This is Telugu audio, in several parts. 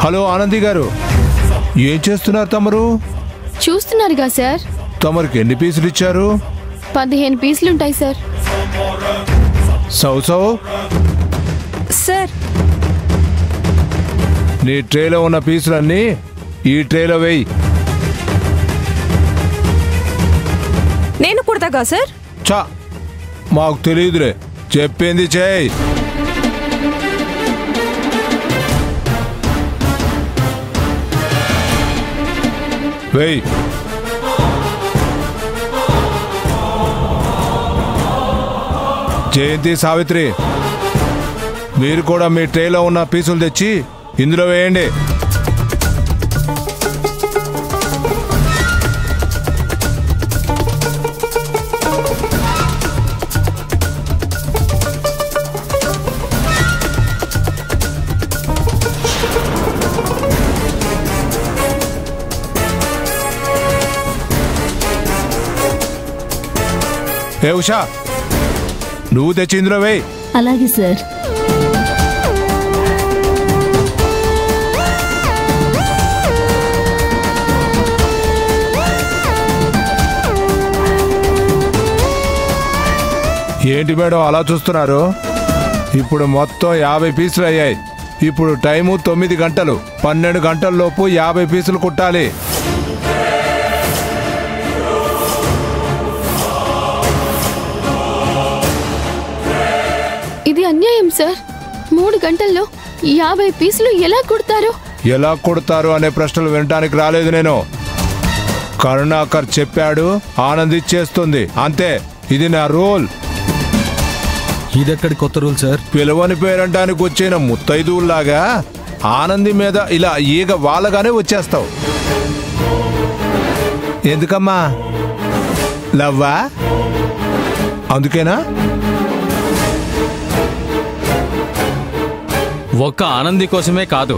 హలో ఆనంది గారు, ఏం చేస్తున్నారు తమరు? చూస్తున్నారుగా సార్. తమరికి ఎన్ని పీసులు ఇచ్చారు? 15 పీసులుంటాయి సార్. సౌ సార్, నీ ట్రేలో ఉన్న పీసులన్నీ ఈ ట్రేలో వేయి. నేను కుడతాగా సార్? చా, మాకు తెలియదులే, చెప్పింది చేయి. వేయి. జయంతి, సావిత్రి, మీరు కూడా మీ ట్రేలో ఉన్న పీసులు తెచ్చి ఇందులో వేయండి. ఏ ఉషా, నువ్వు తెచ్చి ఇందులో వేయి. అలాగే సార్. ఏంటి మేడం అలా చూస్తున్నారు? ఇప్పుడు మొత్తం 50 పీసులు అయ్యాయి. ఇప్పుడు టైము 9 గంటలు. 12 గంటల లోపు 50 పీసులు కుట్టాలి. ఇది అన్యాయం సార్. 3 గంటల్లో 50 పీసులు ఎలా కుడతారు? ఎలా కుడతారు అనే ప్రశ్నలు వినడానికి రాలేదు నేను. కరుణాకర్ చెప్పాడు, ఆనంది చేస్తుంది, అంతే. ఇది నా రూల్. ఇదెక్కడి కొత్త రూల్ సార్? పిలవని పేరంటానికి వచ్చిన ముత్తైదువుల్లాగా ఆనంది మీద ఇలా ఈగ వాళ్ళగానే వచ్చేస్తావు. ఎందుకమ్మా? లవ్వా? అందుకేనా? ఒక్క ఆనంది కోసమే కాదు,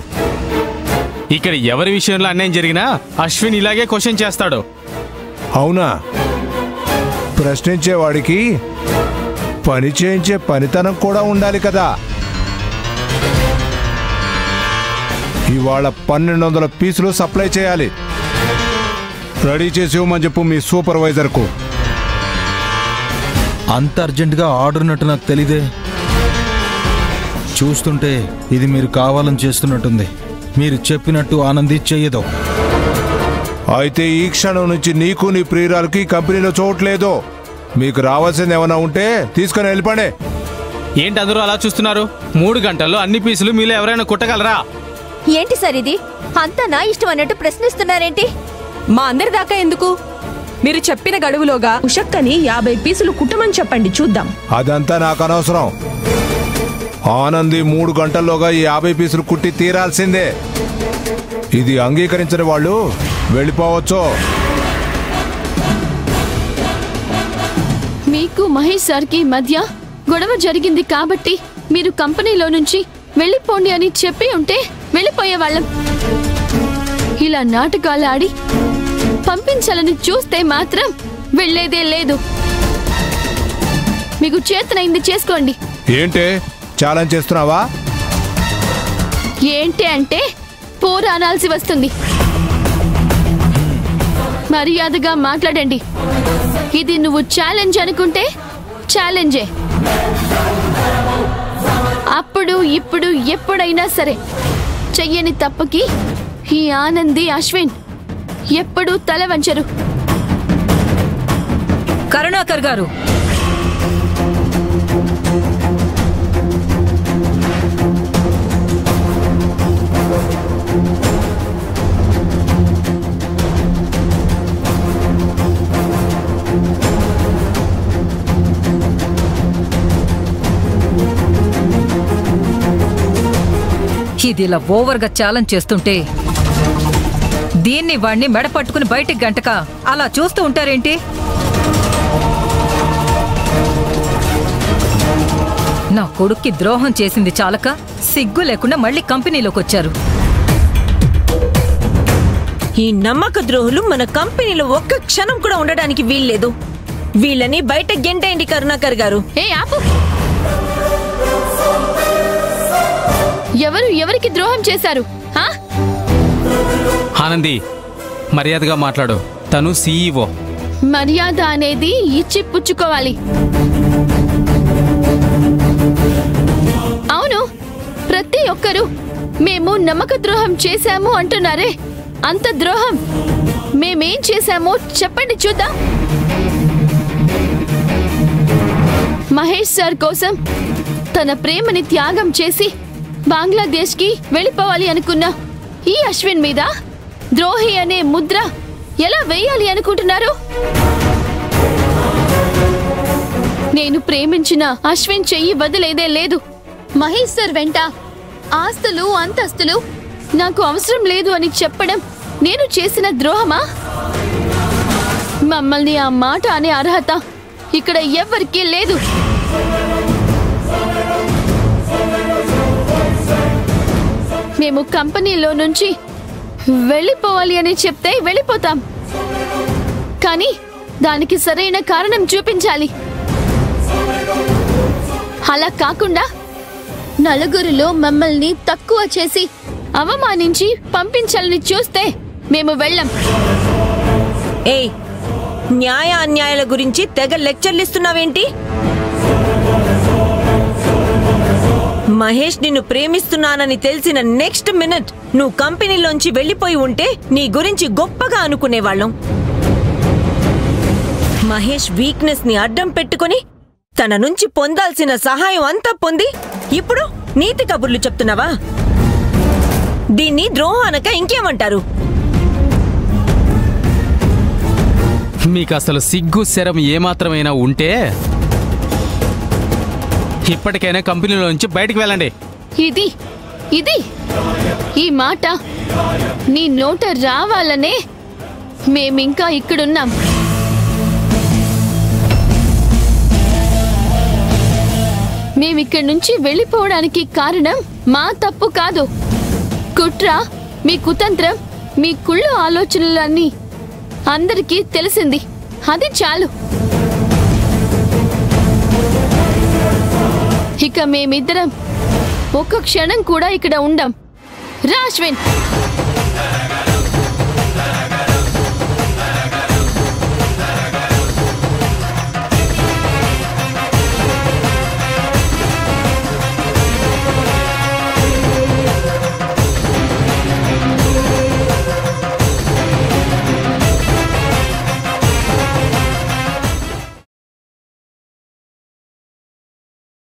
ఇక్కడ ఎవరి విషయంలో అన్యాయం జరిగినా అశ్విన్ ఇలాగే క్వశ్చన్ చేస్తాడు. అవునా? ప్రశ్నించేవాడికి పని చేయించే పనితనం కూడా ఉండాలి కదా. ఇవాళ 1200 పీసులు సప్లై చేయాలి. రెడీ చేసి ఇవ్వమని చెప్పు మీ సూపర్వైజర్కు. అంత అర్జెంటుగా ఆర్డర్ ఉన్నట్టు నాకు తెలీదే. చూస్తుంటే ఇది మీరు కావాలని చేస్తున్నట్టుంది. మీరు చెప్పినట్టు ఆనంది చెయ్యదు. అయితే ఈ క్షణం నుంచి నీకు నీ ప్రియురాలకి కంపెనీలో చోట్లేదు. మీకు రావాల్సింది ఏమైనా ఉంటే తీసుకొని వెళ్ళిపోండి. ఏంటి అందరూ అలా చూస్తున్నారు? 3 గంటల్లో అన్ని పీసులు మీలో ఎవరైనా కుట్టగలరా? ఏంటి సార్ ఇది? అంతా నా ఇష్టం అన్నట్టు ప్రశ్నిస్తున్నారేంటి? మా అందరి దాకా ఎందుకు? మీరు చెప్పిన గడువులోగా ఉషక్కని 50 పీసులు కుట్టమని చెప్పండి, చూద్దాం. అదంతా నాకు అనవసరం. ఆనంది 3 గంటల్లోగా ఈ 50 పీసులు కుట్టి తీరాల్సిందే. ఇది అంగీకరించిన వాళ్ళు వెళ్ళిపోవచ్చు. మీకు మహేష్ సార్కి మధ్య గొడవ జరిగింది కాబట్టి మీరు కంపెనీలో నుంచి వెళ్ళిపోండి అని చెప్పి ఉంటే వెళ్ళిపోయేవాళ్ళం. ఇలా నాటకాలు ఆడి పంపించాలని చూస్తే మాత్రం వెళ్ళేదే లేదు. మీకు చేతనైంది చేసుకోండి. ఏంటే ఛాలెంజ్ చేస్తున్నావా? ఏంటి అంటే పోరా అనాల్సి వస్తుంది. మర్యాదగా మాట్లాడండి. ఇది నువ్వు ఛాలెంజ్ అనుకుంటే ఛాలెంజే. అప్పుడు ఇప్పుడు ఎప్పుడైనా సరే చెయ్యని తప్పుకి ఈ ఆనంది, అశ్విన్ ఎప్పుడూ తల వంచరు. కరుణాకర్ గారు, ఇది ఇలా ఓవర్గా ఛాలెంజ్ చేస్తుంటే దీన్ని వాణ్ణి మెడ పట్టుకుని బయటికి గంటక అలా చూస్తూ ఉంటారేంటి? నా కొడుక్కి ద్రోహం చేసింది చాలక సిగ్గు లేకుండా మళ్ళీ కంపెనీలోకి వచ్చారు. ఈ నమ్మక ద్రోహులు మన కంపెనీలో ఒక్క క్షణం కూడా ఉండడానికి వీల్లేదు. వీళ్ళని బయట గెంటేయండి కరుణాకర్ గారు. ఏ ఆపు! ఎవరు ఎవరికి ద్రోహం చేశారు? ఆనంది, మర్యాదగా మాట్లాడు. తను సీఈఓ. మర్యాద అనేది ఇచ్చి పుచ్చుకోవాలి. అవును, ప్రతి ఒక్కరూ మేము నమ్మక ద్రోహం చేశాము అంటున్నారే. అంత ద్రోహం మేమేం చేశామో చెప్పండి చూద్దాం. మహేష్ సార్ కోసం తన ప్రేమని త్యాగం చేసి బంగ్లాదేశ్కి వెళ్ళిపోవాలి అనుకున్న ఈ అశ్విన్ మీద ద్రోహి అనే ముద్ర ఎలా వేయాలి అనుకుంటున్నారు? నేను ప్రేమించిన అశ్విన్ చెయ్యి వదిలేదే లేదు. మహేష్ సార్ వెంట ఆస్తులు అంతస్తులు నాకు అవసరం లేదు అని చెప్పడం నేను చేసిన ద్రోహమా? మమ్మల్ని ఆ మాట అనే అర్హత ఇక్కడ ఎవ్వరికీ లేదు. మేము కంపెనీలో నుంచి వెళ్ళిపోవాలి అని చెప్తే వెళ్ళిపోతాం, కానీ దానికి సరైన కారణం చూపించాలి. అలా కాకుండా నలుగురిలో మమ్మల్ని తక్కువ చేసి అవమానించి పంపించాలని చూస్తే మేము వెళ్ళం. ఏయ్, న్యాయ అన్యాయాల గురించి తెగ లెక్చర్లిస్తున్నావేంటి? మహేష్ నిన్ను ప్రేమిస్తున్నానని తెలిసిన నెక్స్ట్ మినిట్ నువ్వు కంపెనీలోంచి వెళ్ళిపోయి ఉంటే నీ గురించి గొప్పగా అనుకునేవాళ్ళం. మహేష్ వీక్నెస్ ని అడ్డం పెట్టుకుని తన నుంచి పొందాల్సిన సహాయం అంతా పొంది ఇప్పుడు నీతి కబుర్లు చెప్తున్నావా? దీన్ని ద్రోహం అనక ఇంకేమంటారు? మీకు అసలు సిగ్గు శరం ఏమాత్రమైనా ఉంటే ఇప్పటికైనా కంపెనీలో నుంచి బయటికి వెళ్ళండి. ఇది ఈ మాట నీ నోట రావాలనే మేమింకా ఇక్కడున్నాం. మేమిక్కడి నుంచి వెళ్ళిపోవడానికి కారణం మా తప్పు కాదు. కుట్ర, మీ కుతంత్రం, మీ కుళ్ళు ఆలోచనలన్నీ అందరికీ తెలిసింది. అది చాలు. ఇక మేమిద్దరం ఒక్క క్షణం కూడా ఇక్కడ ఉండం. రా అశ్విన్.